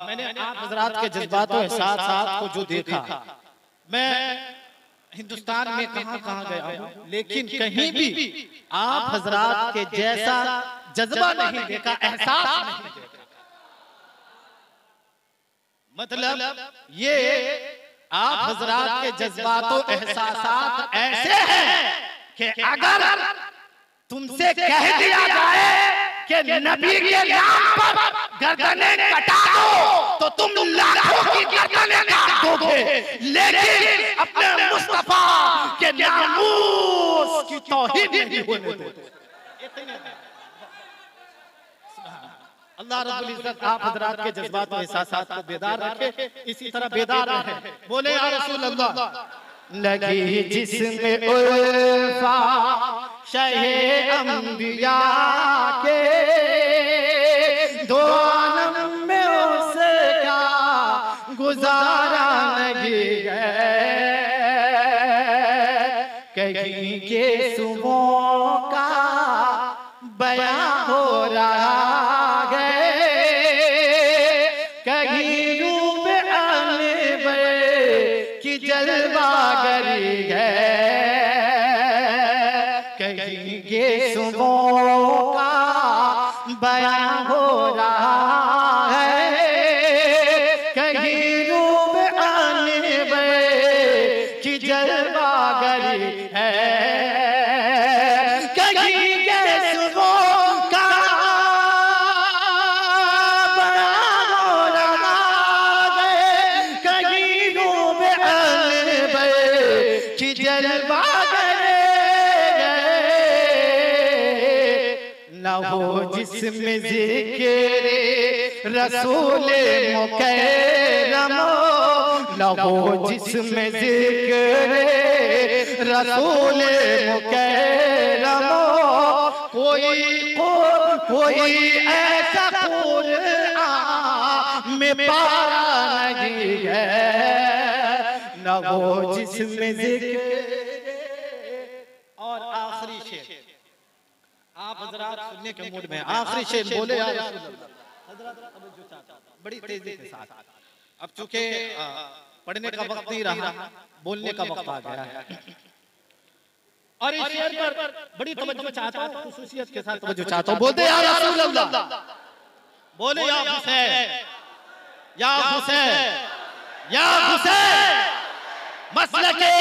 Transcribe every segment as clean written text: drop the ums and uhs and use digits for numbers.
मैंने आप हजरात के जज्बातों एहसास को जो देखा, मैं हिंदुस्तान में कहां कहां गया हूं, लेकिन कहीं भी आप हजरात के जैसा जज्बा नहीं देखा, एहसास नहीं देखा। मतलब ये आप हजरात के जज्बातों एहसास ऐसे हैं कि अगर तुमसे कह दिया जाए कि नबी के नाम पर गर्दनें कटा दो तो तुम लाखों की गर्दनें काट दोगे, लेकिन अपने मुस्तफा के नामूस की तौहीन नहीं होने दोगे। अल्लाह रब्बुल इज्जत आप हजरात के जज्बात और एहसासात को बेदार रखे, इसी तरह बेदार रहे। बोले या रसूल अल्लाह। लगी जिसमें उल्फा शहे अंबिया के, दो आलम में उसका गुजारा नहीं है। कहीं के सुबह का बयां हो रहा है, कहीं रूप अनवर की जलवागरी है, कहीं के सुबह का बयां हो रहा है, कहीं रूप अनवर की जलवागरी है, जिसमें ज़िक्र रसूल मुकर्रम, लहो जिसमें ज़िक्र रसूल मुकर्रम, कोई ऐसा कुरान में पारा नहीं है, लहो जिसमें ज़िक्र। और आखिरी शेर आप हजरात सुनने के मूड में, आखिरी शेर बोले या रसूल अल्लाह। हजरात तवज्जो चाहता हूं बड़ी तेजी के साथ, अब चूंकि पढ़ने का वक्त नहीं रहा, बोलने का वक्त आ गया है, और इस शेर पर बड़ी तवज्जो चाहता हूं, खुसूसियत के साथ तवज्जो चाहता हूं। बोलते या रसूल अल्लाह, बोले या हुसैन, या हुसैन, या हुसैन, मसलके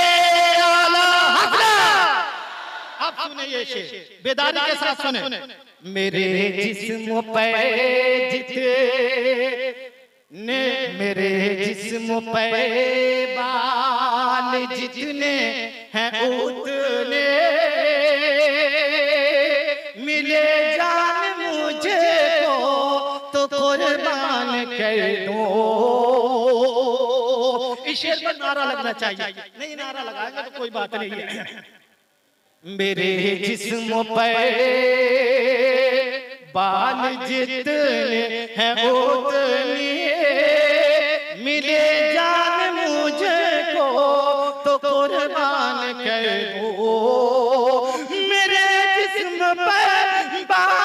आला हज़रत। अब सुने ये शेर बेदारी के साथ सुने। मेरे जिस्म पे जितने, मेरे जिस्म पे बाल जितने हैं उतने मिले जान मुझे तो कुर्बान कर दो। इस शेर पर नारा लगना चाहिए, नहीं नारा लगाएंगे तो कोई बात नहीं है। मेरे जिस्म पे बाल जितने हैं उतने मिले जान मुझको तो कुर्बान कर दो। मेरे जिस्म पे बाल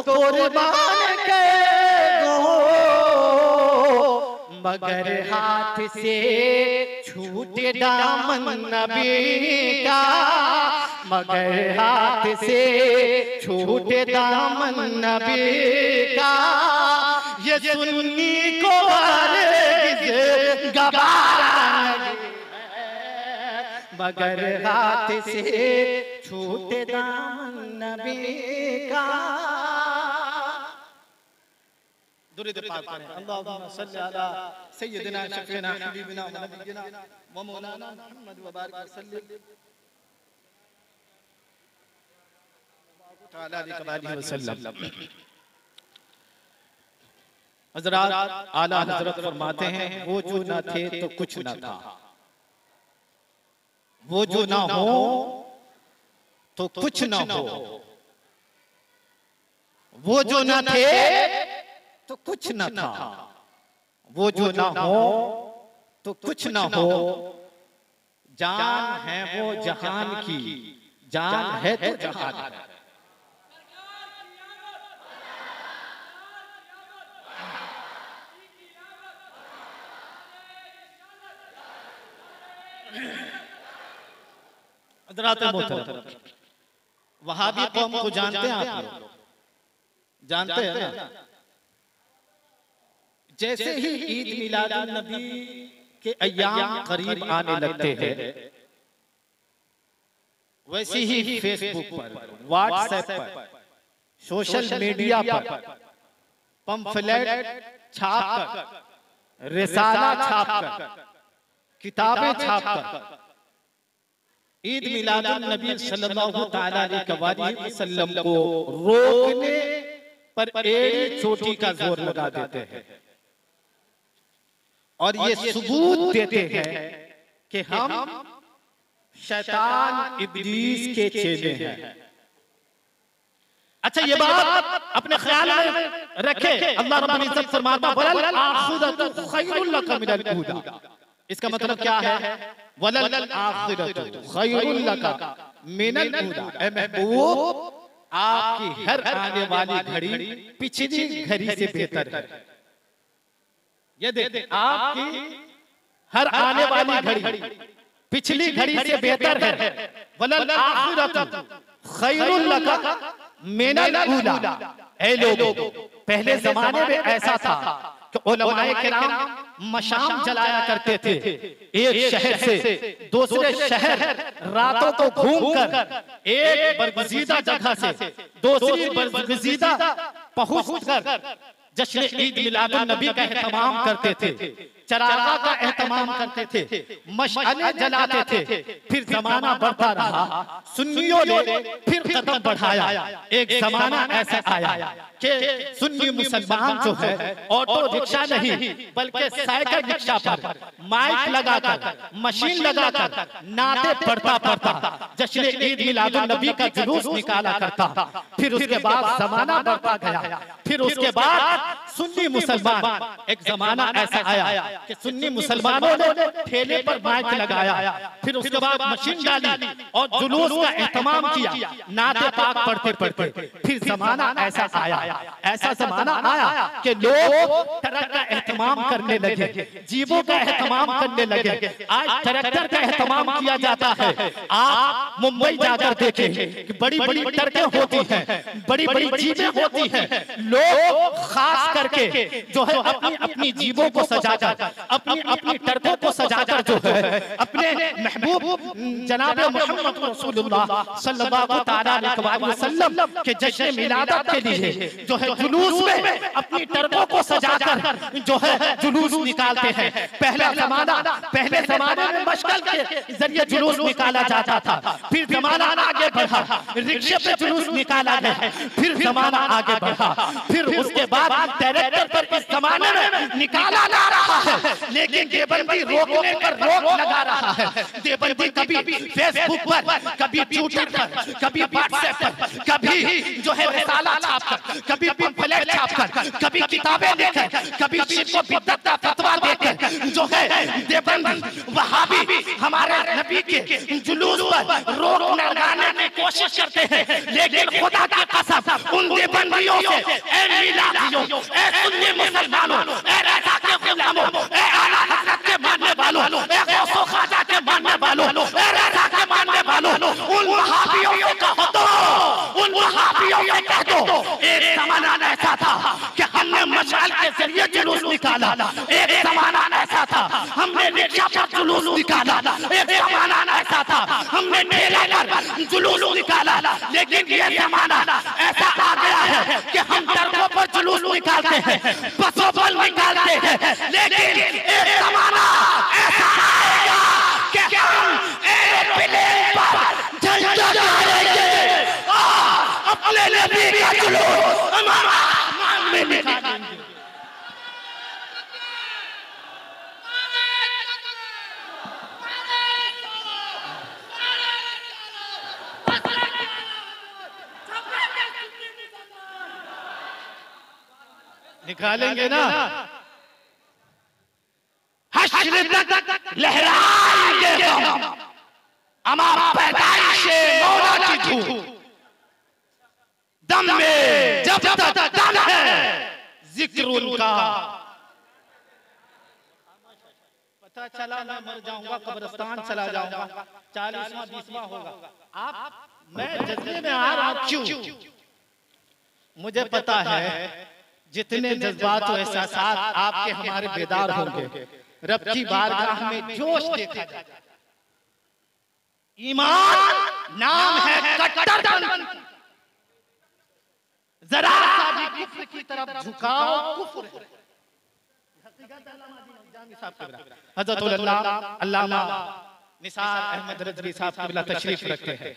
कुर्बान कर दो, मगर हाथ से छूटे दामन नबी का, मगर हाथ से छूटे दामन नबी का, ये सुन्नी को हरगिज़ गवारा नहीं है, मगर हाथ से छूटे दामन नबी का। दुरूद पाक पढ़ें। अल्लाहुम्मा सल्ली अला सय्यिदिना शफीना हबीबिना व नबिय्यिना व मौलाना मुहम्मद व बारिक वसल्लम तआला अलैहि वसल्लम। हज़रात आला हज़रत फरमाते हैं, वो जो ना थे तो कुछ ना था, वो जो ना हो तो कुछ ना हो, वो जो ना थे तो कुछ न था, वो जो ना हो तो कुछ न हो, जान है वो जहान की, जान है तो जहान है। वहाबी कौम को जानते हैं आप लोग? जानते हैं ना? जैसे ही ईद मिलादुन नबी के अय्याम करीब आने लगते हैं, वैसे ही फेसबुक पर, व्हाट्सएप पर, सोशल मीडिया पर पंफलेट छापकर, रिसाला छापकर, किताबें छापकर ईद मिलादुन नबी सल्लल्लाहु तआला अलैहि वसल्लम को रोकने पर एड़ी चोटी का जोर लगा देते हैं और ये सबूत देते हैं कि हम शैतान इब्लीस के चेले हैं। अच्छा, ये बात अपने ख्याल में रखे। अल्लाह रब्बुल इज्जत फरमाता वलल आखिरतु खैरुल लक मिनल ऊला। इसका मतलब क्या है? वलल आखिरतु खैरुल लक मिनल ऊला। ए महबूब, आपकी हर आने वाली घड़ी पिछली घड़ी से बेहतर है। ये देखिए, आपकी हर आने वाली घड़ी पिछली घड़ी से बेहतर है। वलल आखिरतु खैरुल लक मिनल ऊला। ऐ लोगों, पहले जमाने में ऐसा था कि उलमाए किराम मशाम जलाया करते थे। एक शहर से दूसरे शहर रातों को घूमकर एक बरगुज़ीदा जगह से दूसरी बरगुज़ीदा पहुंचकर जश्न ईद मिलादुन नबी का एहतमाम करते थे, चरागा का एहतमाम करते थे, मशअले जलाते थे। फिर जमाना बढ़ता रहा, सुन्नियों ने फिर कदम बढ़ाया। एक जमाना ऐसा आया कि सुन्नी मुसलमान जो है ऑटो रिक्शा नहीं बल्कि साइकिल रिक्शा पर माइक लगाकर, मशीन लगाकर नाते पढ़ता पढ़ता जश्न ईद मिलादुन नबी का जुलूस निकाला करता। फिर उसके बाद जमाना बढ़ता गया। फिर उसके बाद सुन्नी मुसलमान, एक जमाना ऐसा आया कि सुन्नी मुसलमानों ने ठेले पर माइक लगाया। फिर उसके बाद मशीन डाली और जुलूस का एहतमाम किया, नाते पाक पढ़ते पढ़ते। फिर जमाना ऐसा आया, ऐसा जमाना आया कि लोग ट्रक का एहतमाम करने लगे, जीवों का एहतमाम करने लगे। आज ट्रैक्टर का एहतमाम किया जाता है। आप मुंबई जाकर देखें कि बड़ी बड़ी ट्रकें होती हैं, बड़ी बड़ी जीपें होती हैं। लोग खास करके जो है अपनी अपनी जीवों को सजाकर, अपनी अपनी ट्रकों को सजाकर जो है अपने महबूब जनाब मोहम्मद रसूलुल्लाह सल्लल्लाहु तआला अलैहि वसल्लम के जश्न मिलादत के लिए जो है जुलूस में अपनी ट्रकों को सजाकर जो है जुलूस निकालते हैं। पहले जमाने में मशकल के जरिए जुलूस निकाला जाता था। फिर जमाना आगे बढ़ा, रिक्शे पे जुलूस निकाला गया। फिर जमाना आगे बढ़ा, फिर उसके बाद ट्रैक्टर पर इस जमाने में निकाला जा रहा है। लेकिन देवबंदी रोकने पर रोक लगा रहा है। देवबंदी कभी फेसबुक पर, कभी ट्विटर पर, कभी व्हाट्सएप पर, कभी जो है रिसाला छापकर, कभी पंफलेट छापकर, कभी किताबें लेकर, कभी शिर्क को बिदअत का फतवा देकर जो है देवबंदी वहाबी हमारे नबी के जुलूस पर रोक लगाने की कोशिश करते हैं। लेकिन खुदा की कसम उन देवबंदियों से, ऐ मिलादियों, ऐ सुन्नी मुसलमानों, ऐ रज़ा के गुलामों, ऐ आला हज़रत के मानने वालों, ऐ गौसो ख्वाजा के मानने वालों, ऐ रज़ा के मानने वालों, उन वहाबियों से कह दो, उन वहाबियों से कह दो, एक जमाना ऐसा था कि हमने मशाल के जरिए जुलूस निकाला। एक जमाना ऐसा था हमने रिक्शा पर जुलूस निकाला। एक जमाना ऐसा था हमने ठेला पर जुलूस निकाला। लेकिन ये जमाना ऐसा आ गया है कि हम ट्रकों पर जुलूस निकालते हैं, बसों पर निकालते हैं। लेकिन एक जमाना ऐसा आएगा कि हम एरोप्लेन पर झंडा लहराएंगे और अपने नबी का जुलूस हमारा आसमान में निकालेंगे। निकालेंगे ना, हश्र तक लहराएंगे हम, अमा पैदाइशे मौला की धूप, दम में जब तक दम है जिक्र उनका। पता चला मैं मर जाऊंगा, कब्रिस्तान चला जाऊंगा, 40वां 20वां होगा। आप मैं जज्बे में आ रहा हूं, क्यों? मुझे पता है जितने जज्बात और एहसासात आपके हमारे बेदार होंगे, रब की बारगाह में जोश देखा जाएगा। ईमान नाम है कट्टरपन, जरा सा भी कुफ्र की तरफ झुकाओ कुफ्र है। हज़रत अल्लामा निसार अहमद रज़वी साहब क़िबला तशरीफ रखते हैं।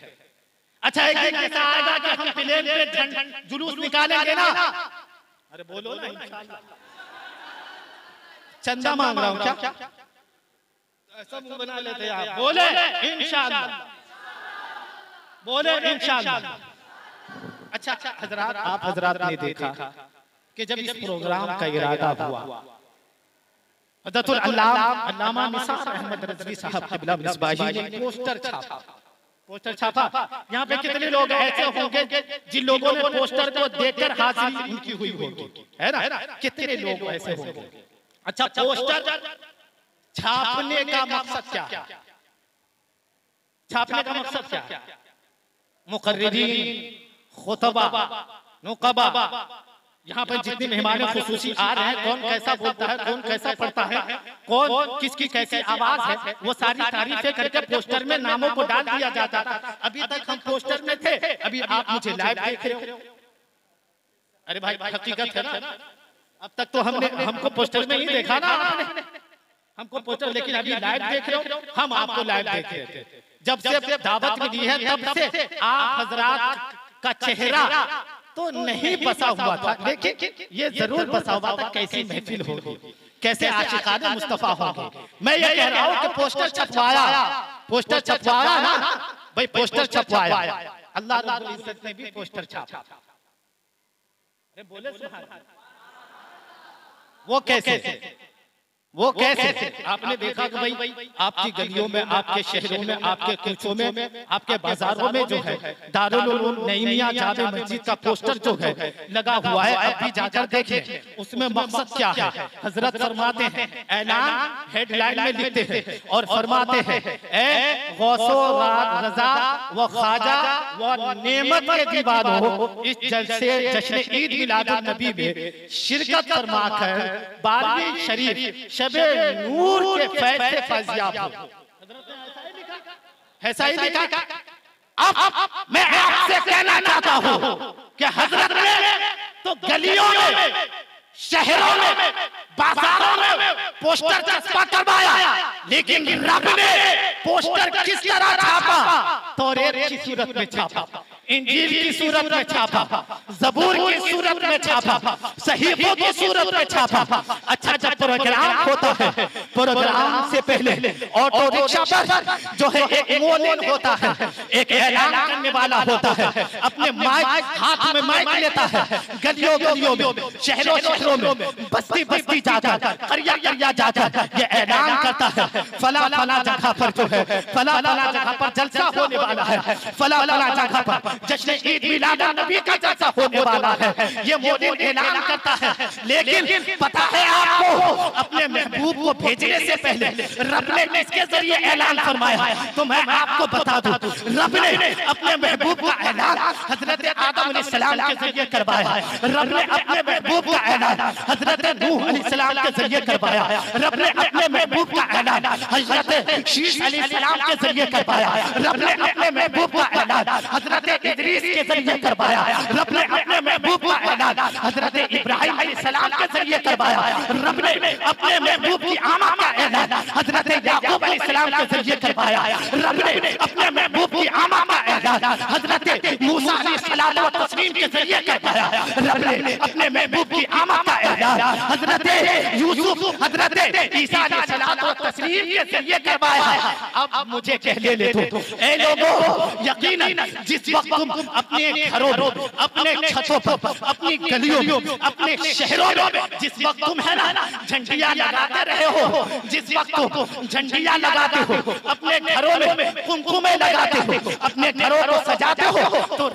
अच्छा, एक दिन ऐसा आएगा कि हम प्लेन पे जुलूस निकालेंगे ना, अरे बोलो ना इंशाअल्लाह। चंदा मांग रहा हूं क्या? ऐसा मुंह बना लेते हैं आप, बोले इंशाअल्लाह, बोले इंशाअल्लाह। अच्छा हजरात, आप हजरात ने देखा कि जब इस प्रोग्राम का इरादा हुआ, हज़रत अल्लामा निसार अहमद रज़वी साहब क़िबला मिसबाही ने पोस्टर छापा। यहाँ पे कितने लोग ऐसे होंगे जिन लोगों ने पोस्टर को देखकर हाजिरी उनकी हुई होगी, है ना? कितने लोग ऐसे होंगे? अच्छा, पोस्टर छापने का मकसद क्या? छापने का मकसद क्या? मुक़र्रिरीन, खुतबा, नुक़बा, यहाँ पर जितने मेहमान खुसूसी आ रहे हैं, कौन कैसा बोलता है, कौन कैसा पढ़ता है, कौन किसकी कैसी आवाज है, वो सारी तारीफें करके पोस्टर में नामों को डाल दिया जाता था। अभी तक हम पोस्टर में थे, अभी आप मुझे लाइव देख रहे हो। अरे भाई हकीकत है ना, अब तक तो हमको पोस्टर में ही देखा ना आपने, हमको पोस्टर, लेकिन अभी लाइव देख रहे हो, हम आपको लाइव देख रहे थे। जब से दावत मिली है तब से आप हजरात का चेहरा तो नहीं बसा हुआ था, लेकिन ये जरूर बसा हुआ था कैसी महफिल होगी, कैसे आशिकाने मुस्तफा होंगे। मैं ये कह रहा हूँ कि पोस्टर छपवाया ना भाई, पोस्टर छपवाया, अल्लाह रब्बुल इज्जत ने भी पोस्टर छापा। अरे बोले सुभान अल्लाह। वो कैसे आपने देखा कि भाई आपकी गलियों में, आपके शहरों में, आपके कोचों में, आपके बाजारों में जो है दारुल उलूम नईमिया जामे मस्जिद का पोस्टर जो है लगा हुआ है, अब भी जाकर देखें उसमें मकसद क्या है। हजरत फरमाते हैं, ऐलान हेडलाइन में लिखते हैं और फरमाते हैं, ए गौसो रजा व ख्वाजा व नेमत के दीवानों, इस जलसे जश्न ईद मिलादुन नबी में शिरकत फरमाकर 12वीं शरीफ शबे नूर के फैज़ से फैज़याब हो। ऐसा ही लिखा। अब मैं आपसे कहना चाहता हूँ कि हजरत ने तो गलियों में, शहरों में, बाजारों में पोस्टर चस्पा करवाया, लेकिन रब ने पोस्टर किस तरह छापा? तौरात की सूरत में छापा, इंजील की सूरत में छापा, जबूर की सूरत में छापा, सहीफों की सूरत में छापा। अच्छा, जब प्रोग्राम होता है, प्रोग्राम से पहले ऑटो रिक्शा पर जो है एक मोलिन होता है, एक ऐलान करने वाला होता है, अपने माइक हाथ में माइक लेता है, गलियों गलियों में, शहरों शहरों में, बस्ती बस्ती जाकर, करिया करिया जाकर ये ऐलान करता है, फला फला जगह पर जो है, फला फला जगह पर जलसा होने वाला है, फला फला जगह पर जश्न ईद मिलाद नबी का जलसा होने वाला है। ये मोदी ऐलान करता है, लेकिन पता है आपको, अपने महबूब को भेजने से पहले रब ने किसके जरिए ऐलान फरमाया? तो मैं आपको बता दूं, रब ने अपने महबूब का ऐलान हजरत आदम अलैहिस्सलाम के जरिए करवाया, रब ने अपने महबूब का ऐलान हजरत नूह अलैहिस्सलाम के जरिए करवाया, रब ने अपने महबूब का ऐलान हजरत शीश अलैहिस्सलाम के जरिए करवाया, रब ने अपने महबूब का ऐलान हजरत इदरीस के जरिए करवाया, रब ने अपने महबूब का ऐलान हजरत इब्राहिम अलैहिस्सलाम के जरिए करवाया, रब ने अपने महबूब की आमा का ऐलान हजरत याकूब अलैहिस्सलाम के जरिए करवाया, रब ने अपने महबूब की आमा का ऐलान हजरत मूसा अलैहिस्सलाम व तस्लीम के जरिए करवाया, रब ने अपने महबूब की आमा का ऐलान हजरत यूसुफ, हजरत ईसा अलैहिस्सलाम व तस्रीर के जरिए करवाया। अब मुझे कह ले तो ए लोगों, यकीनन जिस वक्त तुम अपने घरों में, अपने छतों पर, अपनी गलियों में, अपने शहरों में जिस वक्त तुम है ना झंडियां लगाते रहे हो, जिस वक्त तुम झंडियां लगाते हो, अपने घरों में कुमकुमे लगाते हो, अपने घरों को सजाते हो, तो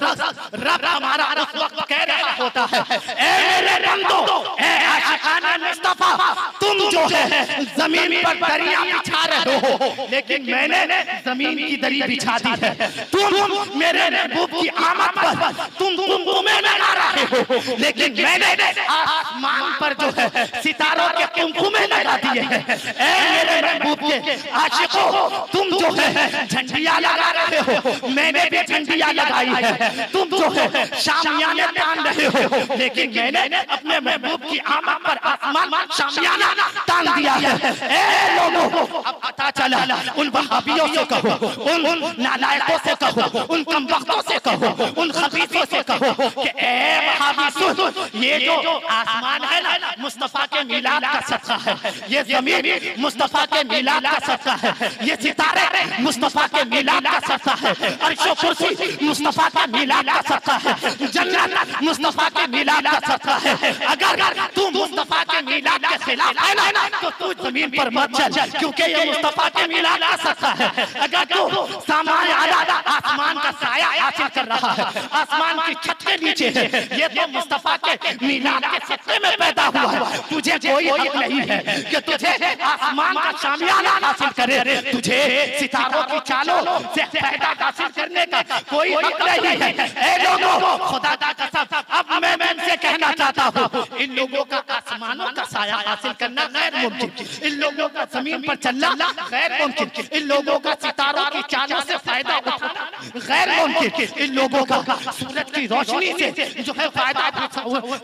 रब हमारा उस वक्त कह रहा होता है, ए मेरे बंदो, ए आशिकाने मुस्तफा, तुम जो है जमीन पर दरिया बिछा रहे हो, लेकिन मैंने जमीन की दरी बिछा दी है। तुम मेरे महबूब की आमद पर तुम कुमकुमे लगा रहे हो, लेकिन मैंने आसमान पर जो है सितारों के कुमकुमे लगा दिए हैं। ए मेरे महबूब के आशिकों, तुम जो है झंडियां लगा रहे हो, मैंने भी झंडियां लगाई है। तुम जो है शामियाने तान रहे हो, लेकिन मैंने अपने महबूब की आमद पर आसमान शामियाना तान दिया है। ए लोगों, अब पता चला उन वहाबियों से कहो, उन नालायकों से कहो, उन कमबख्तों से कहो, उन खबीसों से कहो कि ए वहाबी सुन, ये जो आसमान है ना मुस्तफा के मिलाद का सदका है, ये जमीन मुस्तफा के मिलाद का सदका है, ये सितारे मुस्तफा के मिलाद का सदका है, अर्शो कुर्सी मुस्तफा के मिलाद का सदका है, जन्नत मुस्तफा के मिलाद का सदका है। अगर तू मुस्तफा के मिलाद के खिलाफ है ना तो तू जमीन पर मत चल, क्योंकि ये मुस्तफा के मिलाद का सदका है। अगर तू सामान्य आसमान का साया हासिल कर रहा है, आसमान की छत के नीचे है, ये तो मुस्तफा के मिलाद के सदके में पैदा हुआ है। तुझे कोई हक नहीं है कि तुझे आसमान का शामियाना हासिल करे, तुझे सितारों की चालों से फायदा हासिल करने का कोई हक नहीं है। ए लोगों, खुदा का कसम, अब मैं इनसे कहना चाहता हूँ, इन लोगों का आसमानों का साया हासिल करना गैर मुमकिन, इन लोगों का जमीन पर चलना गैर मुमकिन, इन लोगों का सितारों की चालों से फायदा उठाना गैर मुमकिन, इन लोगों का सूरज की रोशनी से जो है फायदा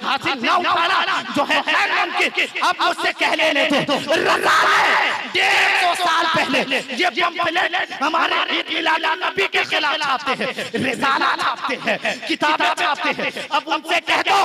हासिल न उठाना जो है गैर मुमकिन। अब मुझसे कह लेने तो रज़ा ने 150 साल पहले ये पम्फलेट हमारे नबी के खिलाफ छापते हैं, रिसाला छापते हैं, किताबें छापते हैं। अब उनसे कह दो,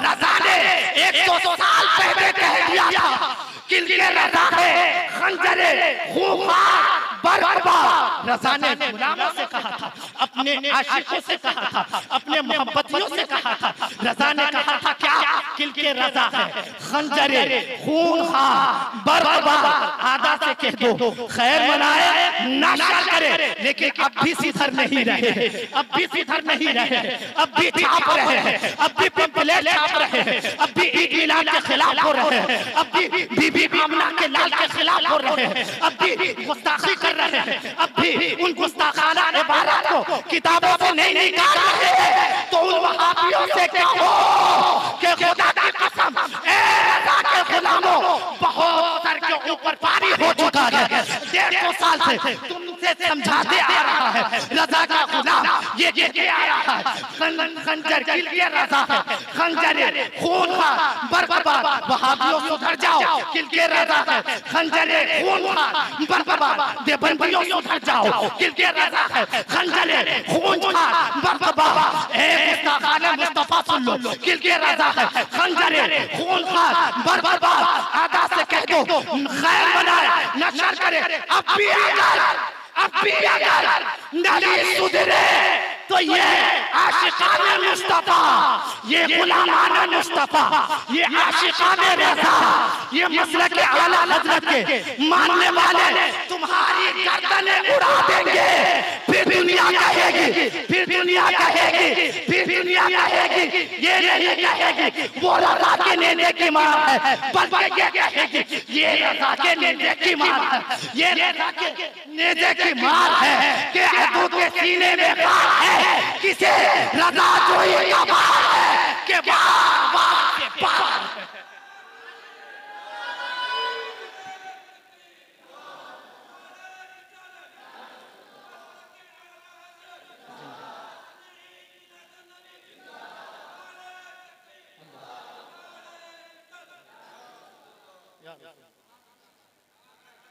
रज़ा ने 100 साल पहले कह दिया था कि ये रज़ा है खंजरे खूंखार बर्बाद। रज़ा ने गुलामों से कहा था, अपने आशिकों से कहा था, अपने मोहब्बतियों से कहा था। रज़ा ने कहा था क्या कि ये रज़ा है खंजरे खूंखार बर्बाद। आदा से कह दो खैर मनाए ना शर करे, लेकिन अब भी सिधर नहीं रहे, अब भी सिधर नहीं रहे, अब भी छाप रहे हैं, अब भी पम्फलेट छाप रहे हैं, अब भी ईद मिलाद के खिलाफ हो रहे हैं, अब भी बीबी आमना के लाल के खिलाफ हो रहे हैं, अब भी गुस्ताखी कर रहे हैं, अब भी उन गुस्ताखाना इबारत को किताबों से नहीं निकाल रहे हैं। तो उन वहाबियों से कहो कि खुदा की कसम, ए रज़ा के गुलामों, बहुत सर के ऊपर पारी हो चुका है। 150 साल से तुमसे समझाते आ रहा है, रज़ा का गुलाम ये कहते आ रहा है खंजर किल के रज़ा है, खंजर खून का बर्बाद। वहाबियों सुधर जाओ, किल के रज़ा है खंजर खून का बर्बाद। देवबंदियों सुधर जाओ, किल के रज़ा है खंजर खून का बर्बाद। ए गुस्ताखाने मुस्तफा सुन लो, किल के रज़ा है खंजर खून का बर्बाद। आदा से कह दो खैर बनाए न शर करे। अब भी अगर नहीं सुधरे तो ये आशिकाने मुस्तफा, ये गुलामाने मुस्तफा, ये आशिकाने रज़ा, ये मसलक के आला हज़रत के मानने वाले तुम्हारी गर्दनें उड़ा देंगे। फिर दुनिया कहेगी, फिर दुनिया कहेगी, फिर दुनिया कहेगी, ये नहीं कहेगी वो रज़ा के नेज़े की मार है, बल्कि ये कहेगी ये रज़ा के नेज़े की मार है, ये रज़ा के नेज़े की मार है कि अदू के सीने में बार है, किसे रज़ा जोई का बार है कि बार बार के बार।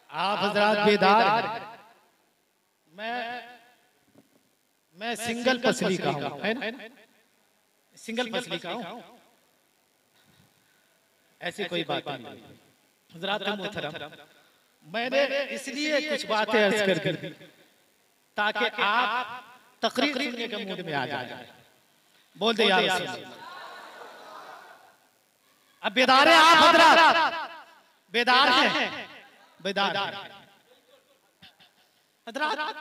आप हजरात बेदार, मैं सिंगल पसली का हूं, है ना, सिंगल पसली का हूं, ऐसी कोई बात नहीं। हजरात मोहतरम, मैंने इसलिए कुछ बातें अर्ज कर दी ताकि आप तकरीर सुनने के मूड में आ जाए। बोल दे या रसूल अल्लाह। अब बेदार है आप हजरात, बेदार हैं, बेदार हैं हजरात।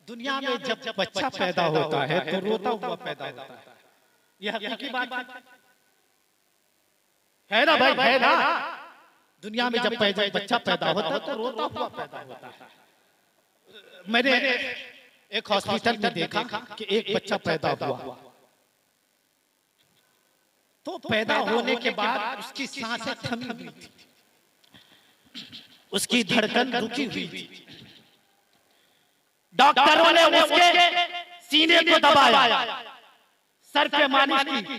दुनिया में जब बच्चा पैदा होता है तो रोता हुआ पैदा होता है, यह हकीकी बात है ना भाई, है ना। दुनिया में जब बच्चा पैदा होता है तो रोता हुआ पैदा होता है। मैंने एक हॉस्पिटल में देखा कि एक बच्चा पैदा हुआ तो पैदा होने के बाद उसकी सांसें थमी हुई थी, उसकी धड़कन रुकी हुई थी। डॉक्टरों ने उसके सीने को दबाया, सर पे मालिश की,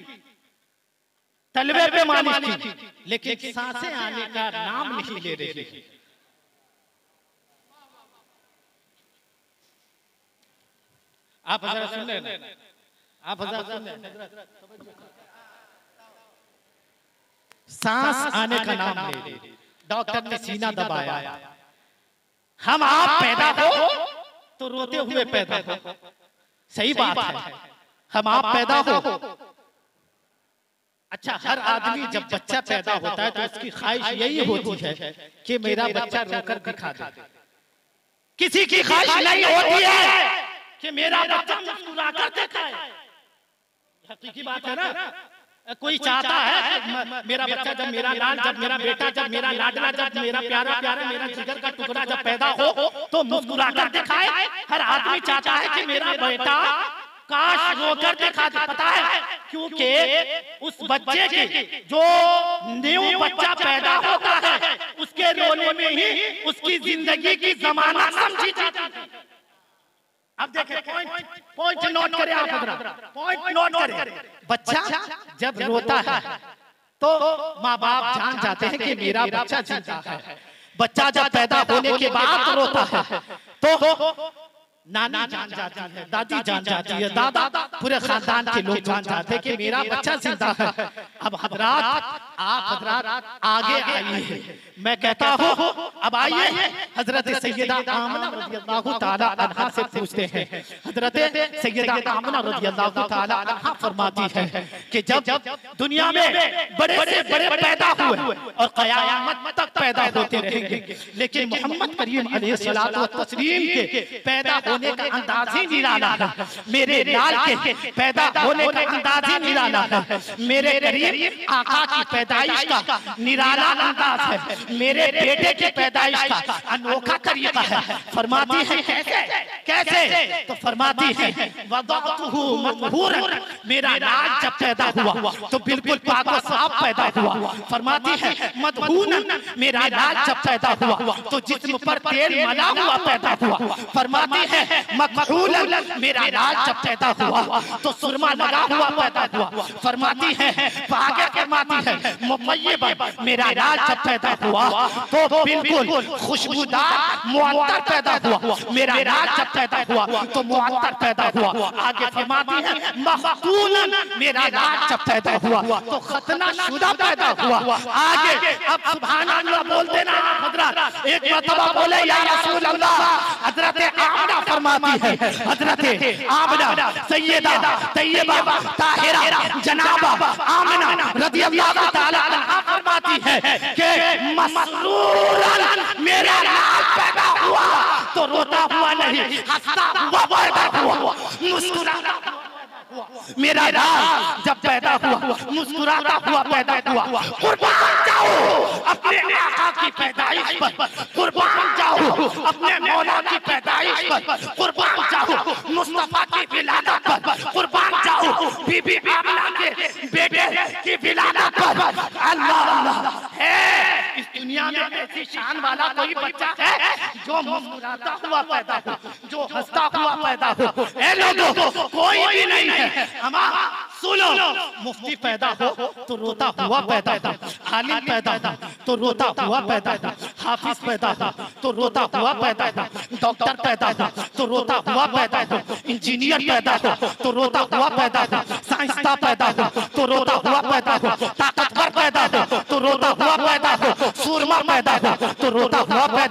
तलवे पे मालिश की, लेकिन सांसें आने का नाम नहीं ले रही। आप जरा सुन लेना, आप जरा सुन लेना। सांस आने का नाम ले रही। डॉक्टर ने सीना दबाया। हम आप पैदा हो तो रोते हुए पैदा हो, सही बात है। हम आप पैदा हो, अच्छा हर आदमी जब बच्चा पैदा होता है तो उसकी ख्वाहिश यही होती है कि मेरा बच्चा रोकर दिखा दे। किसी की ख्वाहिश नहीं होती है कि मेरा बच्चा मुस्कुराकर दिखाए। हकीकी बात है ना। कोई चाहता है मेरा बच्चा जब मेरा लाल, जब मेरा बेटा, जब मेरा लाडला, जब मेरा प्यारा प्यारा, मेरा जिगर का टुकड़ा जब पैदा हो तो मुस्कुराकर दिखाए। हर आदमी चाहता है कि मेरा बेटा काश रोकर दिखा दे। पता है क्योंकि उस बच्चे की जो न्यू बच्चा पैदा होता है उसके रोने में ही उसकी जिंदगी की जमानत समझी जाती है। अब देखें, पॉइंट नोट करें आप हजरात, पॉइंट नोट करें। बच्चा जब रोता है तो माँ बाप जान जाते हैं कि मेरा बच्चा जिंदा है। बच्चा जब पैदा होने के बाद रोता है तो नानी जान जाती है, दादी जान जाती है, दादा, पूरे खानदान के लोग जान जाते हैं कि मेरा बच्चा जिंदा है। अब हजरात, आप हजरात आगे आइए, मैं कहता हूँ अब आइए हजरत सैयदा आमना रज़ियल्लाहु ताला अन्हा से पूछते हैं। हजरत सैयदा आमना रज़ियल्लाहु ताला अन्हा फरमाती है कि जब दुनिया में बड़े से बड़े पैदा हुए और क़यामत तक पैदा होते रहेंगे, लेकिन मोहम्मद करीम अलैहिस्सलातु वस्सलाम के पैदा होने का अंदाज ही निराला है। मेरे लाल के पैदा होने का अंदाज ही निराला है। मेरे करीम आका की पैदाइश का निराला अंदाज है। मेरे बेटे की पैदाइश का अनोखा तरीका है। फरमाती है कैसे कैसे, तो फरमाती है वदअतुहु मत्हूरन, मेरा लाल जब पैदा हुआ तो बिल्कुल पाक व साफ पैदा हुआ। फरमाती है मदहूनन, मेरा लाल जब पैदा हुआ तो जिस्म पर तेल मला हुआ पैदा हुआ। फरमाती है मकहूलन, मेरा लाल जब पैदा हुआ तो सुरमा लगा हुआ पैदा हुआ। फरमाती है आगे फरमाती है मुतय्यबन, मेरा लाल जब पैदा हुआ तो बिल्कुल खुशबूदार मुअत्तर पैदा हुआ। मेरा लाल जब पैदा हुआ तो मुअत्तर पैदा हुआ। आगे फरमाती है मखतूनन, मेरा लाल जब पैदा हुआ तो खतना शुदा पैदा हुआ। आगे अब सुभान अल्लाह बोल देना हजरत, एक मरतबा बोले या रसूल अल्लाह। हजरत आमना फरमाती है, हजरत आमना सैयदा तैयबा ताहिरा जनाबा आमना रज़ियल्लाहु ताला अन्हा फरमाती है कि मसरूरन, मेरा लाल पैदा हुआ तो रोता हुआ नहीं, हंसता हुआ पैदा हुआ, मुस्कुराता हुआ। मेरा लाल जब पैदा हुआ मुस्कुराता हुआ पैदा हुआ। कुर्बान जाओ अपने आका की पैदाइश पर, कुर्बान जाओ अपने मौला की पैदाइश पर, कुर्बान जाओ मुस्तफा की विलादत पर, कुर्बान जाओ बीबी आमना के बेटे की विलादत पर। अल्लाह है, इस दुनिया में ऐसी शान वाला कोई बच्चा है जो मुस्कुराता हुआ पैदा हो, जो हंसता हुआ पैदा हो। ए लोगों, कोई भी नहीं है। हमारा सुनो, मुफ्ती पैदा हो तो रोता हुआ पैदा हो, आलिम पैदा हो तो रोता हुआ पैदा हो, हाफिज पैदा हो तो रोता हुआ पैदा हो, डॉक्टर पैदा हो तो रोता हुआ पैदा हो, इंजीनियर पैदा हो तो रोता हुआ पैदा हो, साइंसदान पैदा हो तो रोता हुआ पैदा हो, ताकतवर पैदा हो तो रोता हुआ पैदा हो, सूरमा पैदा हो तो रोता हुआ पैदा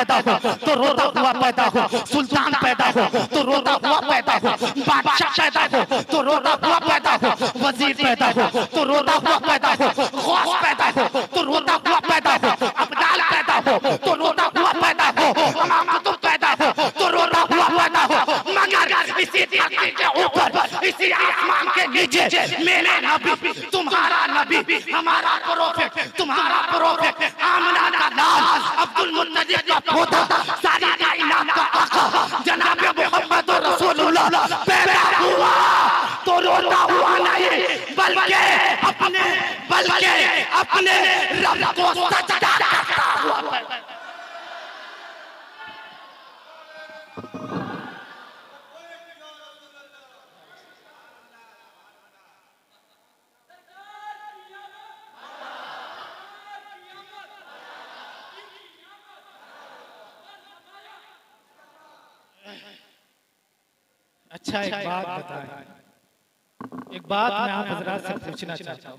पैदा हो तो रोता हुआ पैदा हो, सुल्तान पैदा हो तो रोता हुआ पैदा हो, बादशाह पैदा हो तो रोता हुआ पैदा हो, वजीर पैदा हो तो रोता हुआ पैदा हो, गौस पैदा हो तो रोता हुआ पैदा हो, अब्दाल पैदा हो तो रोता हुआ पैदा हो, इमाम कुतुब पैदा हो तो रोता हुआ पैदा हो। मगर इसी धरती के ऊपर, इसी आसमान के नीचे मेरे नबी, तुम्हारा नबी, हमारा प्रोफेट, तुम्हारा प्रोफेट, आमना का लाल, अब्दुल मुत्तलिब का पोता, सारी कायनात का आका जनाब मोहम्मद रसूलुल्लाह पैदा हुआ तो रोता हुआ नहीं, बल्कि अपने रब को सजदा करता हुआ पैदा। अच्छा, एक बात बताएं, एक बात मैं आप हजरात से पूछना चाहता हूँ।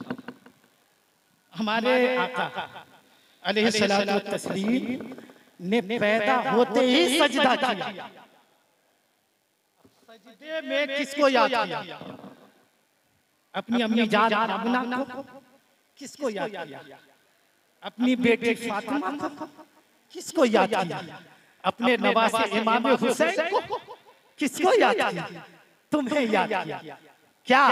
हमारे आका अलैहिस्सलातु वत्तस्लीम ने पैदा होते ही सजदा किया। सजदे में किसको याद किया? अपनी अम्मी जान आमिना को। किसको याद किया? अपनी बेटी फातिमा को। किसको याद किया? अपने नवासे इमाम हुसैन को। किसको याद किया? तुम्हें याद किया। क्या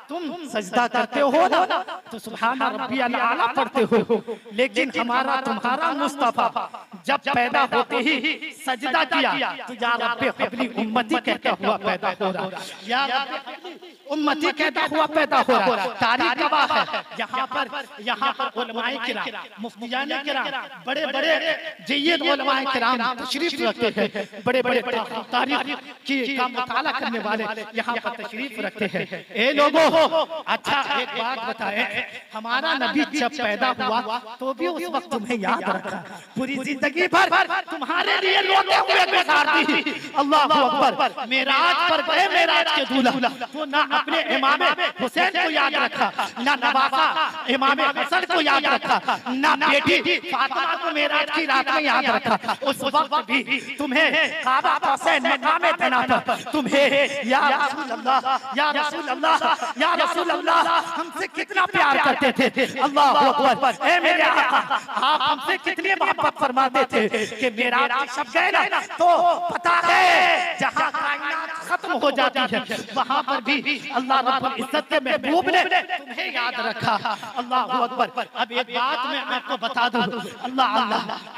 तुम सजदा करते हो ना तो सुभान रब्बियल आला पढ़ते हो, लेकिन हमारा तुम्हारा मुस्तफा जब पैदा होते ही सजदा किया तो या रब्बे क़ब्ली उम्मती कहता हुआ पैदा हो रहा, या रब्बे उम्मती कहता हुआ पैदा हो रहा। तारीख गवाह है। यहाँ पर उलमाए किराम, मुफ्तियाने किराम, बड़े बड़े जय्यद उलमाए किराम तशरीफ रखते हैं, बड़े बड़े तारीख की का मुताला करने वाले यहाँ पर तशरीफ रखते हैं। ए लोगों, अच्छा एक बात बताएं, हमारा नबी जब पैदा हुआ तो भी उस वक्त तुम्हें याद रखा, पूरी जिंदगी भर तुम्हारे लिए रोते हुए गुजार दी। अल्लाह अकबर। मेराज पर गए, मेराज के दूल्हा तो ना अपने इमाम हुसैन को याद रखा, ना नवासा इमाम हसन को याद रखा, ना बेटी फातिमा को मेराज की रात में याद रखा। उस वक्त भी तुम्हें काबा हुसैन मकाम देना था, तुम्हें या रसूल अल्लाह, या रसूल अल्लाह, या रसूल अल्लाह हमसे कितना प्यार करते थे। अल्लाह अकबर। ए मेरे आका, आप हमसे कितनी मोहब्बत फरमाते थे कि मेराज शब गए ना तो पता है जहां कायनात खत्म हो जाती है वहां पर भी अल्लाह रब्बुल इज्जत के महबूब ने तुम्हें याद रखा। अल्लाह अकबर। अब एक बात मैं आपको बता दूं, अल्लाह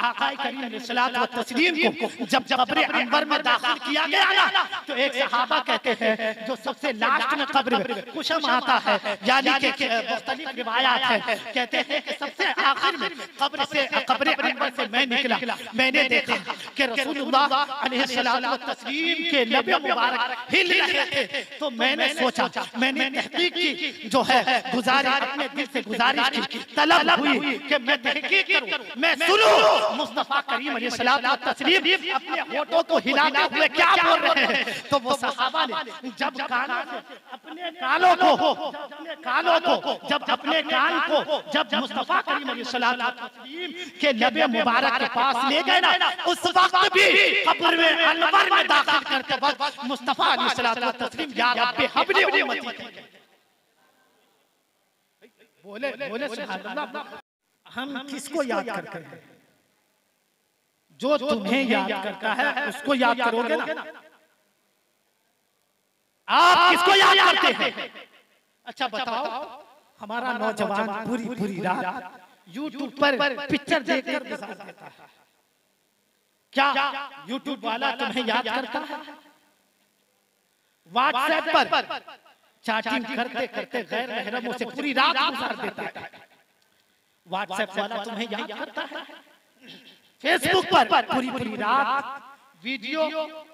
आका करीम अलैहिस्सलातु वत्तस्लीम को जब कब्र अनवर में दाखिल किया गया ना तो एक सहाबा कहते हैं जो सबसे लास्ट में कब्र में कुशम आता है, यानी कि मुख्तलिफ रिवायात है, कहते हैं कि सबसे आखिर में कब्र अनवर से मैं निकला, मैंने देखा कि रसूलुल्लाह अलैहिस्सलातु वत्तस्लीम के लबे मुबारक हिल रहे थे। तो मैंने सोचा, मैंने तहकीक की, जो है गुजारिश, अपने दिल से गुजारिश की, तलब हुई कि मैं तहकीक करूं, मैं सुनूं मुस्तफा करीम अलैहिस्सलातु वत्तस्लीम अपने होठों को हिलाते हुए क्या बोल रहे हैं। तो वो सहाबा ने जब अपने कानों को जब मुस्तफा करीम अलैहिस्सलातु वत्तस्लीम के लबे मुबारक के पास ले गए ना, उस वक्त भी कब्र में अनवर में दाखिल करते वक्त मुस्तफा अलैहिस्सलातु वत्तस्लीम या रब्बी हबली उम्मती बोले सुभान अल्लाह। हम किसको याद करते हैं? जो तुम्हें याद करता है उसको याद करोगे ना। आप किसको याद करते हैं? अच्छा बताओ, हमारा नौजवान पूरी रात यूट्यूब पर पिक्चर देखकर गुजार देता है। क्या यूट्यूब वाला तुम्हें याद करता है? व्हाट्सएप पर चैटिंग करते करते गैर महरमों से पूरी रात गुजार देता है। व्हाट्सएप वाला तुम्हें याद करता है? फेसबुक पर पूरी रात वीडियो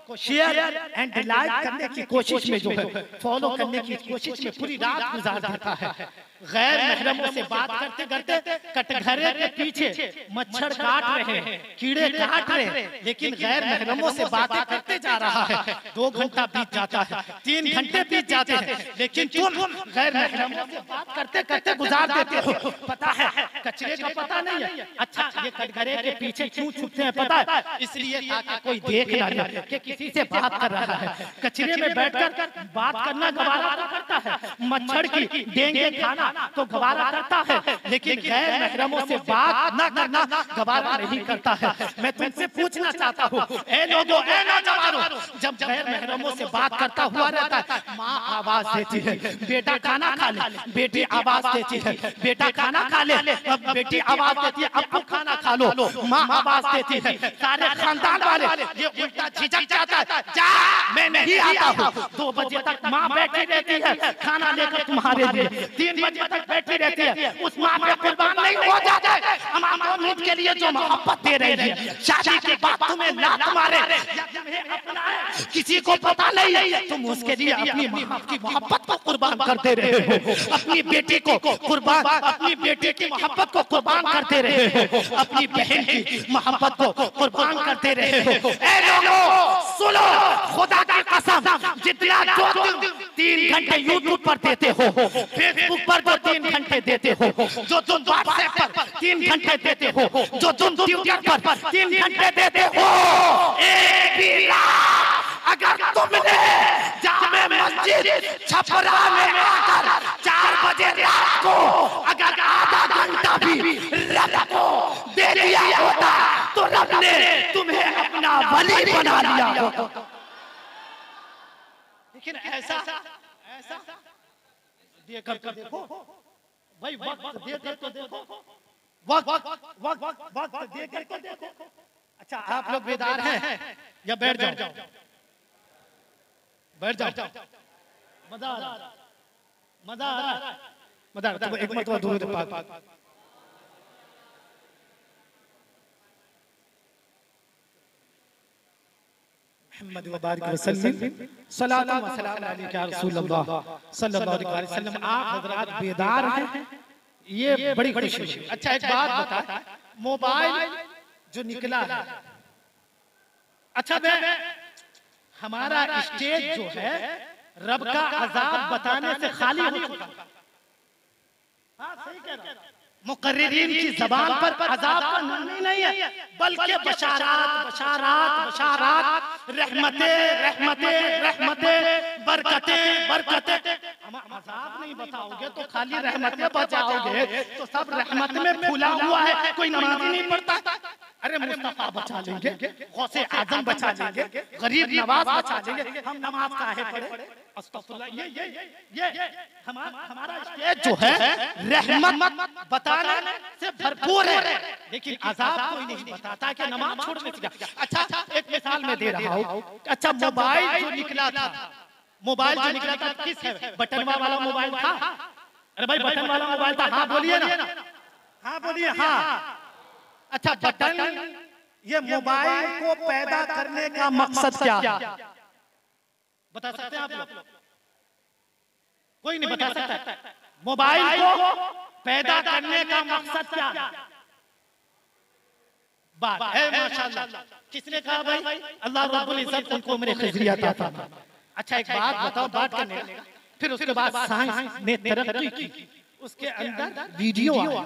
को शेयर एंड लाइक करने की कोशिश में, जो है फॉलो करने की कोशिश में पूरी रात गुजार देता है। गैर महरमों से बात करते करते कटघरे के पीछे मच्छर काट रहे हैं, कीड़े काट रहे हैं, लेकिन गैर महरमों से बातें करते जा रहा है। 2 घंटा बीत जाता है, 3 घंटे बीत जाते हैं, लेकिन तुम गैर महरमों से बात करते करते गुजार देते हो। पता है कचरे का पता नहीं है। अच्छा, ये कटघरे के पीछे क्यों छुपते हैं पता है? इसलिए ताकि कोई देख ना ले कि किसी से बात कर रहा है। कचरे में बैठकर बात करना गवारा तो करता है, मच्छर की डेंगू खाना तो गवारा करता है, लेकिन गैर महरमों से बात न करना गवारा नहीं करता है। मैं तुमसे पूछना चाहता हूँ, ए लोगों, ए नौजवानों, जब गैर महरमों से बात करता हुआ रहता है, माँ आवाज देती है बेटा खाना खा ले, बेटी आवाज देती है बेटा खाना खा ले, अब बेटी आवाज देती है अब्बू खाना खा लो, माँ आवाज देती है, सारे खानदान वाले ये उल्टा झिझक जाता है, जा मैं नहीं आता हूँ। 2 बजे तक माँ बैठी रहती है खाना लेकर तुम्हारे लिए, 3 बजे तक बैठी रहती है, उस माँ पे कुर्बान नहीं हो जाता है। हम 2 मिनट के लिए जो मोहब्बत दे रही है, शादी के बाद तुम्हें लात मारे या तुम्हें अपनाए किसी को पता नहीं है, तुम उसके लिए अपनी माँ की मोहब्बत को कुर्बान करते रहे हो, अपनी बेटी को कुर्बान, अपनी बेटी की मोहब्बत को कुर्बान करते रहे हो, अपनी बहन की मोहब्बत को कुर्बान करते रहे हो। ऐ लोगों सुनो, खुदा की कसम, जितना जो तुम 3 घंटे यूट्यूब पर देते हो, फेसबुक पर जो 3 घंटे देते हो, जो तुम व्हाट्सएप पर 3 घंटे देते हो, जो तुम ट्विटर पर 3 घंटे देते हो, एक भी रात अगर तुमने जामे मस्जिद छपरा में आकर 4 बजे रात को अगर आधा घंटा भी रब को दे दिया होता तो रब ने तुम्हें अपना वली बना लिया होता। लेकिन ऐसा देकर के देखो भाई, वक्त देकर तो देखो, वक्त देकर के देखो। अच्छा, आप लोग बेदार हैं या बैठ जाओ? बैठ जाओ, मजा आ रहा है, मजा आ रहा है, मजा आ रहा है। एक मत दूर पाक मोहम्मद व बारिक वसल्लम सल्लल्लाहु अलैहि या रसूल अल्लाह सल्लल्लाहु अलैहि वसल्लम। आप हजरात बेदार हैं, ये बड़ी खुशी है। अच्छा, एक बात बता, मोबाइल जो निकला है, अच्छा मैं हमारा स्टेज जो है रब का अजाब बताने से खाली हो चुका। हाँ, सही कह रहा हूं। मुकर्रिरीन की जबान पर अजाब का नाम ही नहीं है, बल्कि बशारात बशारात बशारात, रहमतें रहमतें रहमतें, बरकतें बरकतें। हम अजाब नहीं बताओगे तो खाली रहमतें बचाओगे तो सब रहमत में फूला हुआ है, कोई नमाज़ी नहीं पढ़ता। अरे मुस्तफा बचा लेंगे, गौसे आजम बचा लेंगे, गरीब नवाज बचा लेंगे, हम नमाज काहे पढ़े? अस्तगफुरुल्लाह। ये हमारा स्टेज जो है रहमत बताने से भरपूर है, लेकिन अजाब कोई नहीं बताता कि नमाज छोड़ने से क्या। अच्छा, एक मिसाल मैं दे रहा हूँ। अच्छा, मोबाइल जो निकला था, मोबाइल जो निकला था किस है? बटन वाला मोबाइल था। अरे भाई, बटन वाला मोबाइल था। हाँ बोलिए ना, हाँ बोलिए, हाँ। अच्छा, बटन, ये मोबाइल को पैदा करने का मकसद क्या है? बता सकते हैं आप लोग? कोई नहीं बता सकता। मोबाइल को पैदा करने का मकसद क्या है? बात है माशाल्लाह। किसने कहा भाई? अल्लाह रब्बुल इज्जत उनको मेरे खिजरिया था। अच्छा, एक बात बताओ, बात करने का। फिर उसके बाद साइंस ने तरक्की की, उसके अंदर वीडियो आया,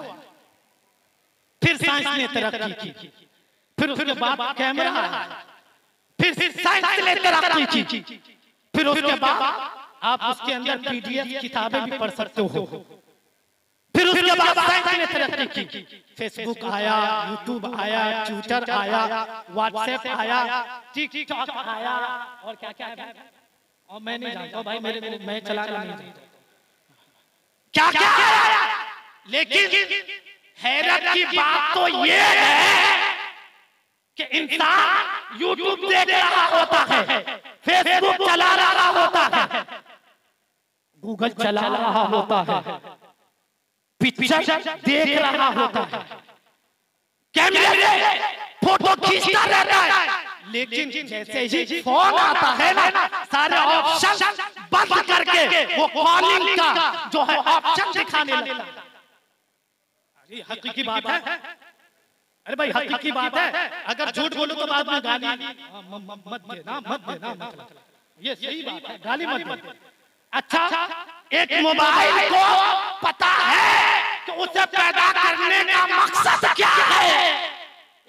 फिर साइंस ने तरक्की की, फिर उसके बाद कैमरा आया, फिर साइंस ने तरक्की की, फिर उसके बाद आप उसके अंदर पीडीएफ किताबें भी पढ़ सकते हो। फिर उसके बाद साइंस ने तरक्की की, फेसबुक आया, यूट्यूब आया, ट्विटर आया, व्हाट्सएप आया, टिकटॉक आया, और क्या क्या है और मैं नहीं जानता भाई, मैं चलाना नहीं जानता क्या क्या आया। लेकिन हैरत की बात तो ये है कि इंसान यूट्यूब देख रहा होता है, फेसबुक चला रहा होता है, गूगल चला रहा होता है, पिक्चर देख रहा होता है, कैमरे फोटो खींचता रहता है, लेकिन जैसे ही फोन आता है ना, सारे ऑप्शन बंद करके वो कॉलिंग का जो है ऑप्शन दिखाने लगा। ये हकीकी बात है। अरे भाई हकीकी बात है, अगर झूठ बोलो तो बाद में गाली मत देना, मत देना, मतलब ये सही बात है, गाली मत देना। अच्छा, एक मोबाइल को पता है कि उसे पैदा करने का मकसद क्या है।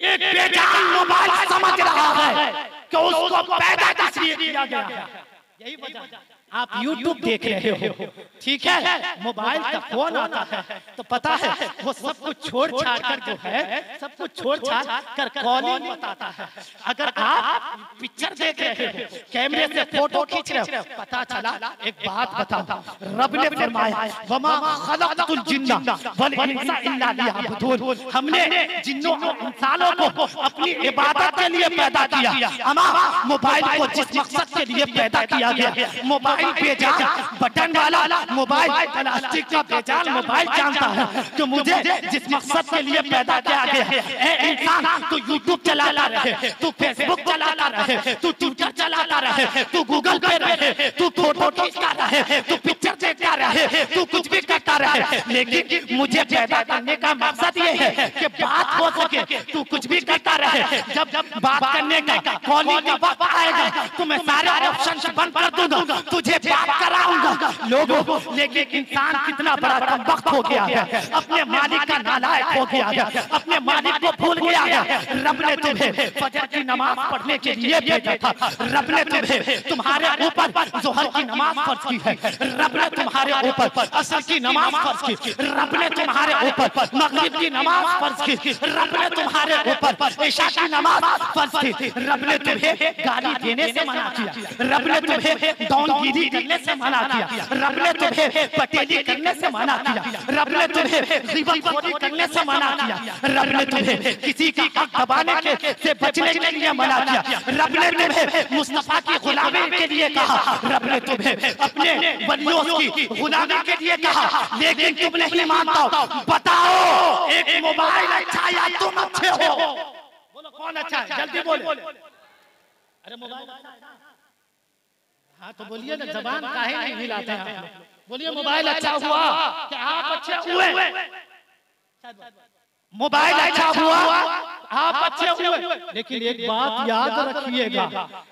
एक बेजान मोबाइल समझ रहा है कि उसको पैदा किस लिए किया गया है। यही वजह आप YouTube देख रहे हो, ठीक है, मोबाइल का फोन आता है तो पता है वो सब कुछ छोड़ छाड़ कर जो है, सब कुछ छोड़ छाड़ कर कॉलिंग बताता है। अगर आप पिक्चर देख रहे हो, कैमरे से फोटो खींच रहे हो, पता चला, एक बात बताओ, रब ने फरमाया वमा खलक़तुल जिन्ना वल इंसा इल्ला लियअबुदून, हमने जिन्नों और इंसानों को अपनी इबादत के लिए पैदा किया। अमा मोबाइल को जिस मकसद के लिए पैदा किया गया, मोबाइल बेजान बटन वाला मोबाइल, प्लास्टिक का बेजान मोबाइल जानता है कि मुझे जिस मकसद के लिए पैदा किया गया है। ए इंसान, तू यूट्यूब चलाता रहे, तू फेसबुक चलाता रहे, तू ट्विटर चलाता रहे, तू गूगल पे रहे, तू फोटो खींचता रहे, तू पिक्चर देखता रहे, तू कुछ भी करता रहे, लेकिन मुझे पैदा करने का मकसद ये है कि बात हो सके। तू कुछ भी करता रहे, जब बात करने का कॉलिंग का वक्त आएगा तो मैं सारे ऑप्शन बंद कर दूंगा, तुझे बात कराऊंगा। लोगों, लेकिन इंसान कितना बड़ा कमबख्त हो गया है, अपने मालिक का नालायक हो गया है, अपने मालिक को भूल गया है। रब ने तुम्हें फजर की नमाज पढ़ने के लिए भेजा था, रब ने तुम्हें तुम्हारे ऊपर ज़ोहर की नमाज फर्ज की है, रब ने तुम्हारे ऊपर असर की नमाज फर्ज की, रब ने तुम्हारे ऊपर मगरिब की नमाज फर्ज की, रब ने तुम्हारे ऊपर इशा की नमाज फर्ज की, रब ने तुम्हें गाली देने से मना किया, रब ने तुम्हें दौनगिरी करने से मना किया, रब ने तुम्हें पटेली करने से मना किया, रब ने तुम्हें ग़ीबत करने से मना किया, रब ने तुम्हें किसी का हक दबाने से बचने के लिए मना किया, रब ने तुम्हें मुस्तफा की गुलामी के लिए कहा, रब ने तुम्हें अपने वलियों की गुलामी के लिए कहा, लेकिन तुम नहीं मानता हो। बताओ, एक मोबाइल अच्छा या तुम अच्छे हो? बोलो कौन अच्छा है, जल्दी बोलो। अरे मोबाइल अच्छा है ना? हाँ तो बोलिए ना, जबान काहे नहीं हिलाते हैं आप? बोलिए मोबाइल अच्छा हुआ कि आप अच्छे हुए? मोबाइल अच्छा हुआ, आप अच्छे हुए। लेकिन एक बात याद रखिएगा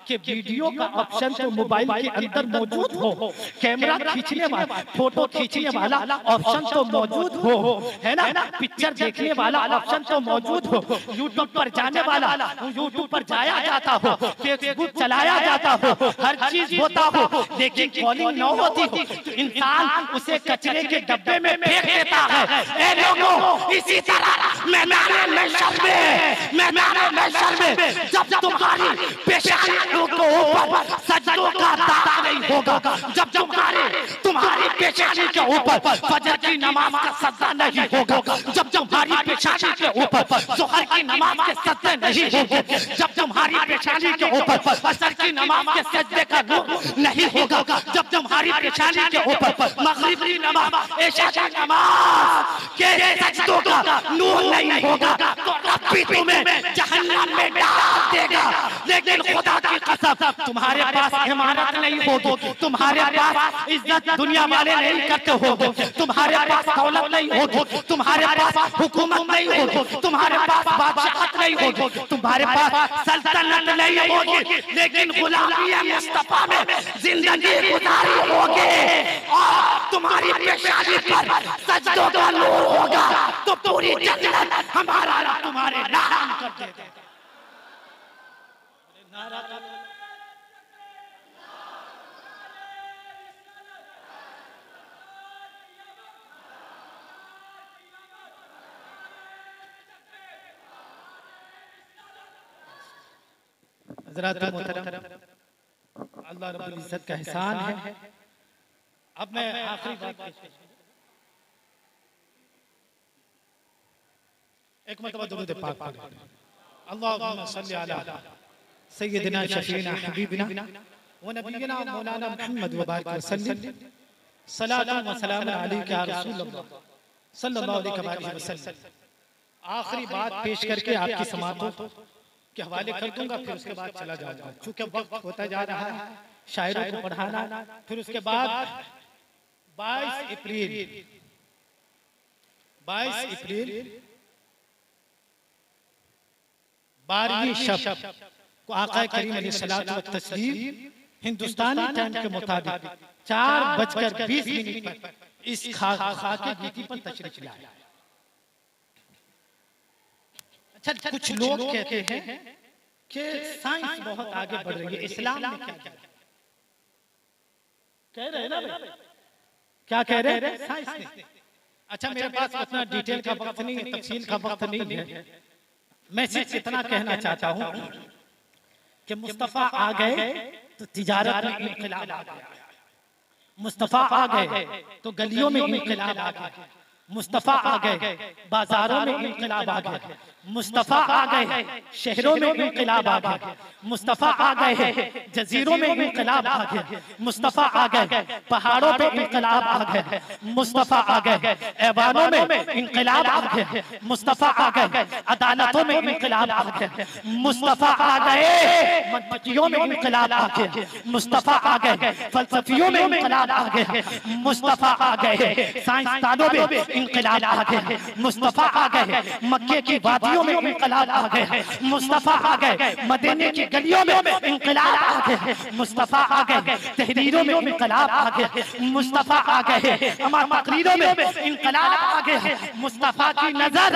कि वीडियो का ऑप्शन तो मोबाइल के अंदर मौजूद हो, कैमरा खींचने वाला, फोटो खींचने वाला ऑप्शन तो मौजूद हो, है ना, पिक्चर देखने वाला ऑप्शन तो मौजूद हो, यूट्यूब पर जाने वाला, यूट्यूब पर जाया जाता हो, फेसबुक चलाया जाता हो, हर चीज होता हो, लेकिन कॉलिंग न होती हो तो इंसान उसे कचरे के डब्बे में फेंक देता है। ए लोगों, इसी तरह मैदान महशर में जब तुम्हारी पेशानियों को ऊपर सजदों का दाग नहीं होगा, जब तुम्हारी पेशानी के ऊपर फजर की नमाज का सजदा नहीं होगा, जब तुम्हारी पेशानी के ऊपर ज़ोहर की नमाज के सजदे नहीं होंगे, जब तुम्हारी पेशानी के ऊपर असर की नमाज के सजदे का नूर नहीं होगा, जब तुम्हारी पेशानी के ऊपर मगरिब की नमाज, इशा की नमाज के सजदों का नूर नहीं होगा, तो रब भी तुम्हें जहन्नम में डाल देगा। लेकिन खुदा की कसम, तुम्हारे पास इमारत नहीं होगी, तुम्हारे पास इज्जत दुनिया वाले नहीं करते होगे, तुम्हारे पास दौलत नहीं होगी, तुम्हारे पास हुकूमत नहीं होगी, तुम्हारे पास बादशाहत नहीं होगी, तुम्हारे पास सल्तनत नहीं होगी, लेकिन गुलामी मुस्तफा में जिंदगी गुजारी होगी और तुम्हारी पेशानी पर सजदों का नूर होगा, तो पूरी जन्नत हमारा तुम्हारे नाम कर देगा। हज़रात मोहतरम, अल्लाह रब्बुल इज्जत का एहसान है। अब मैं आखिरी बात पेश करूं। एक मतलब दुरूद पाक पढ़ें। अल्लाहुम्मा सल्ली अला सय्यिदिना शफीना हबीबिना व नबियिना मौलाना मुहम्मद व बारिक वसल्लम सलातु व सलाम अलैका या रसूलल्लाह सल्लल्लाहु अलैहि वसल्लम। आखिरी बात पेश करके आपकी समातों के हवाले कर दूंगा, फिर उसके बाद चला जाऊंगा। चूंकि वक्त होता जा रहा है, शायरों को पढ़ाना। फिर उसके बाद 22 अप्रैल 12वीं शब को आका करीम अलैहिस्सलातु व तस्लीम हिंदुस्तानी टाइम के मुताबिक 4:20 पर इस खाके गीती पर तशरीफ लाए। अच्छा, कुछ लोग कहते हैं कि साइंस बहुत आगे बढ़ रही है, इस्लाम में क्या कह रहे हैं ना भाई? क्या कह रहे हैं? साइंस ने। अच्छा, मेरे पास उतना डिटेल का वक्त नहीं है, तफसील का वक्त नहीं है। मैं सिर्फ इतना कहना चाहता हूं कि मुस्तफा आ गए तो तिजारत में इनकलाब आ गया, मुस्तफा आ गए तो गलियों में इनकलाब आ गया, मुस्तफा आ गए बाजारों में इनकलाब आ गया, मुस्तफा आ गए शहरों में इनकलाब आ गया, मुस्तफा आ गए जजीरों में इनकलाब आ गया, मुस्तफा आ गए पहाड़ों पे इनकलाब आ गया, मुस्तफा आ गए ऐवानों में इनकलाब आ गया, मुस्तफा आ गए अदालतों में इनकलाब आ गया, मुस्तफा आ गए मंतकियों में इनकलाब आ गया, मुस्तफा आ गए फलसफियों में इनकलाब आ गया, मुस्तफा आ गए साइंसदानों में इनकलाब आ गया, मुस्तफा आ गए मक्के की वादियों में इनकलाब आ गए, मुस्तफा आ गए मदीने की गलियों में इनकलाब आ गए, मुस्तफा आ गए तहरीरों में इनकलाब आ गए, मुस्तफा आ गए हमारे तकरीरों में इनकलाब आ गए। मुस्तफा की नजर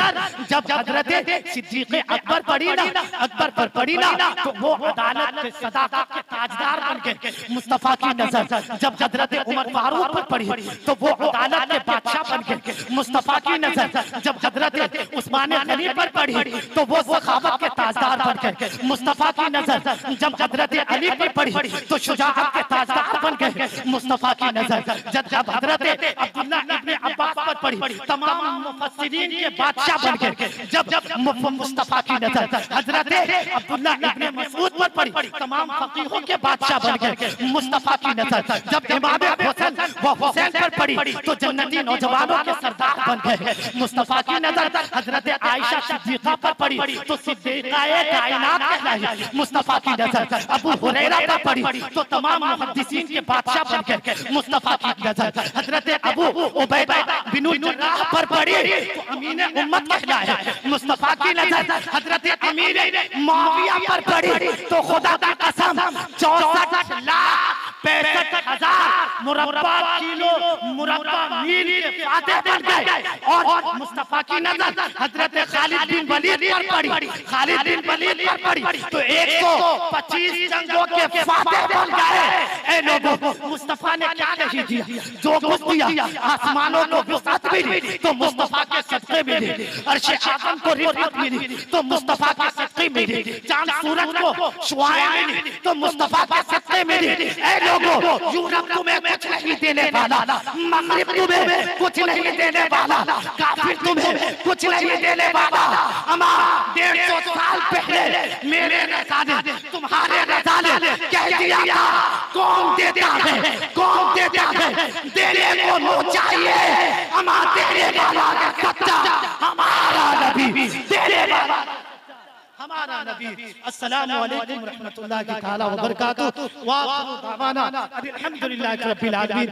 जब हजरत सिद्दीक अकबर पड़ी ना, अकबर पर पड़ी ना, तो वो अदालत के सदाकत के ताजदार बन गए। मुस्तफा की नजर जब हजरत उमर फारूक पर पड़ी तो वो अदालत के बादशाह बन गए। मुस्तफा की नजर जब हजरत उस्मान गनी पर पड़ी तो वो सखावत के ताजदार बन गए। मुस्तफा की नजर जब हजरत अली पर पड़ी तो शुजाअत के ताजदार बन गए। मुस्तफा की नजर जब हजरत अब्दुल्लाह इब्ने अब्बास पर पड़ी तमाम मुफस्सिरीन के बादशाह बन गए। जब मुस्तफा की नजर हजरत अब्दुल्लाह इब्ने मसूद पर पड़ी तमाम फकीहों के बादशाह बन गए। मुस्तफा की नजर जब इमाम हुसैन व हुसैन पर पड़ी तो जन्नती नौजवानों के सरदार बन गए। मुस्तफा की नजर हजरत आयशा सिद्दीका पर पड़ी तो सिद्दीकाए कायनात कहलाई। मुस्तफा की नजर अबू हुरैरा पर पड़ी तो तमाम मुहद्दिसीन के बादशाह बन गए। मुस्तफा की नजर हजरत अबू उबैदा बिन जर्राह पर पड़ी तो अमीन उम्मत कहलाए। मुस्तफा की नजर हजरत अमीर मुआविया पर पड़ी तो खुदा की कसम 64,65,000 मुरब्बा किलो मुरब्बा मील के फातेह बन गए। और मुस्तफा की नजर हजरत खालिद बिन वलीद पर पड़ी, खालिद बिन वलीद पर पड़ी तो 125 जंगों के फातेह बन गए। ए लोगों, मुस्तफा ने क्या नहीं दिया, जो कुछ दिया आसमानों को वुसअत मिली तो मुस्तफा के सदक़े मिली, अर्श आज़म को रिफ़अत मिली तो मुस्तफा के सदक़े मिली, चांद सूरज को शुआएं मिली तो मुस्तफा के सदक़े मिली। ए लोगों, यूरोप तुम्हें कुछ नहीं देने वाला, मगरिब तुम्हें कुछ नहीं देने वाला, काफिर तुम्हें कुछ नहीं देने वाला। अमा 150 साल पहले मेरे रज़ा ने तुम्हारे रज़ा ने कह दिया था कौन देता है, कौन देता है, देने को नो चाहिए। अमा देने वाला का सच्चा हमारा नबी, देने वाला हमारा नबी। अस्सलामु अलैकुम रहमतुल्लाहि तआला व बरकातहू। व आखिरु दावाना अल्हम्दुलिल्लाहि रब्बिल आलमीन।